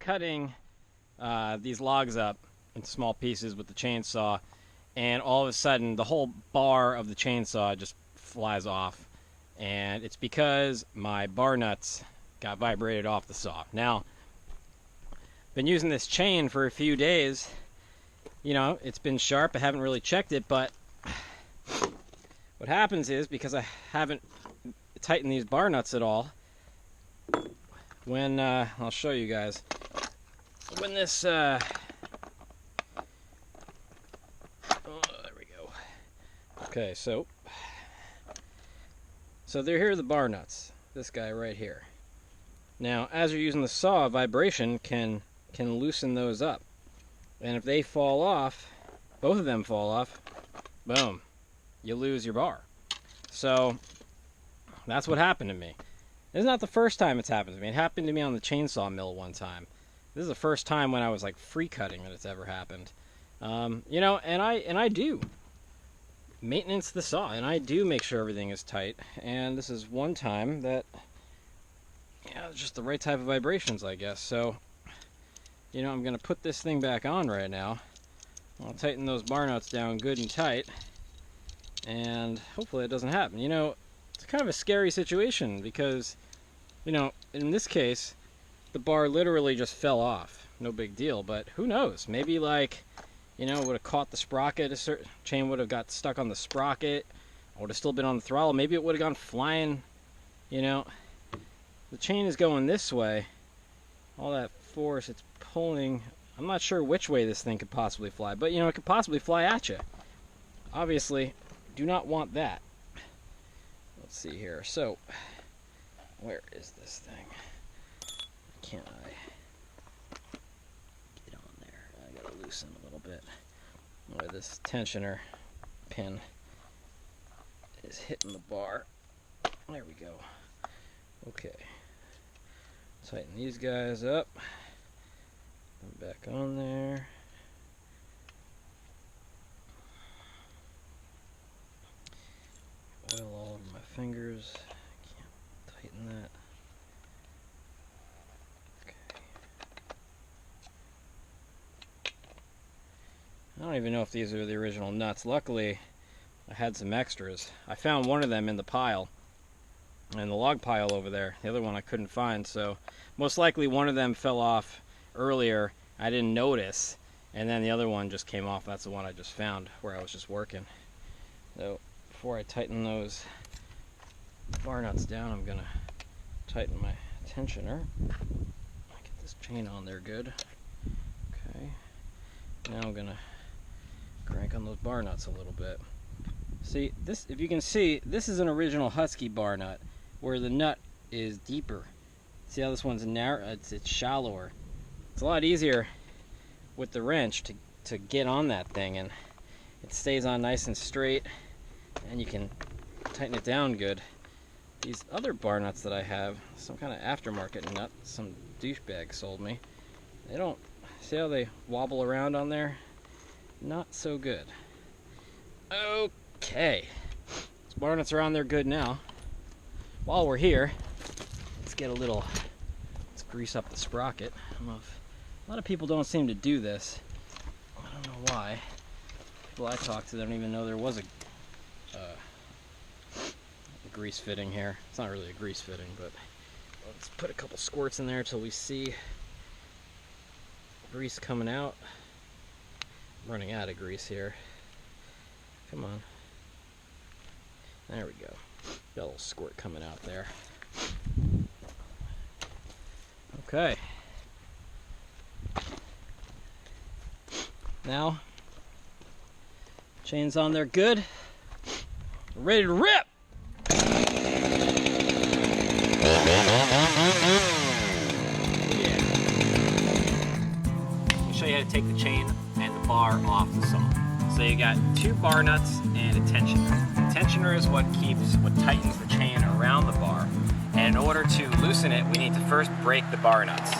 cutting these logs up into small pieces with the chainsaw, and all of a sudden the whole bar of the chainsaw just flies off, and it's because my bar nuts got vibrated off the saw. Now, been using this chain for a few days. You know, it's been sharp. I haven't really checked it, but what happens is, because I haven't tightened these bar nuts at all, when I'll show you guys, when this oh, there we go. Okay, so here are the bar nuts, this guy right here. Now, as you're using the saw, vibration can loosen those up, and if they fall off, both of them fall off, boom, you lose your bar. So that's what happened to me. This is not the first time it's happened to me. It happened to me on the chainsaw mill one time. This is the first time when I was like free cutting that it's ever happened. You know, and I do maintenance the saw, and I do make sure everything is tight. And this is one time that, yeah, just the right type of vibrations, I guess. So, you know, I'm gonna put this thing back on right now. I'll tighten those bar nuts down good and tight, and hopefully it doesn't happen. You know, it's kind of a scary situation because, you know, in this case, the bar literally just fell off. No big deal, but who knows? Maybe, like, you know, it would have caught the sprocket, a certain chain would have got stuck on the sprocket, I would have still been on the throttle, maybe it would have gone flying, you know. The chain is going this way, all that force it's pulling, I'm not sure which way this thing could possibly fly, but, you know, it could possibly fly at you. Obviously, do not want that. Let's see here. So, where is this thing? Can't I get on there? I gotta loosen a little bit. Where this tensioner pin is hitting the bar. There we go. Okay. Tighten these guys up. Put them back on there. Oil all over my fingers. Can't tighten that. Okay. I don't even know if these are the original nuts. Luckily, I had some extras. I found one of them in the pile, in the log pile over there. The other one I couldn't find, so most likely one of them fell off earlier. I didn't notice, and then the other one just came off. That's the one I just found where I was just working. So before I tighten those bar nuts down, I'm gonna tighten my tensioner. Get this chain on there good. Okay. Now I'm gonna crank on those bar nuts a little bit. See, this, if you can see, this is an original Husky bar nut, where the nut is deeper. See how this one's narrow? It's shallower. It's a lot easier with the wrench to get on that thing, and it stays on nice and straight, and you can tighten it down good. These other bar nuts that I have, some kind of aftermarket nut some douchebag sold me, they don't, see how they wobble around on there? Not so good. Okay, these bar nuts are on there good now. While we're here, let's grease up the sprocket. I don't know if, a lot of people don't seem to do this. I don't know why. People I talk to, they don't even know there was a grease fitting here. It's not really a grease fitting, but let's put a couple squirts in there till we see grease coming out. I'm running out of grease here. Come on. There we go. Got a little squirt coming out there. Okay. Now, chain's on there good. We're ready to rip! Yeah. I'll show you how to take the chain and the bar off the saw. So you got two bar nuts and a tensioner. The tensioner is what tightens the chain around the bar. And in order to loosen it, we need to first break the bar nuts.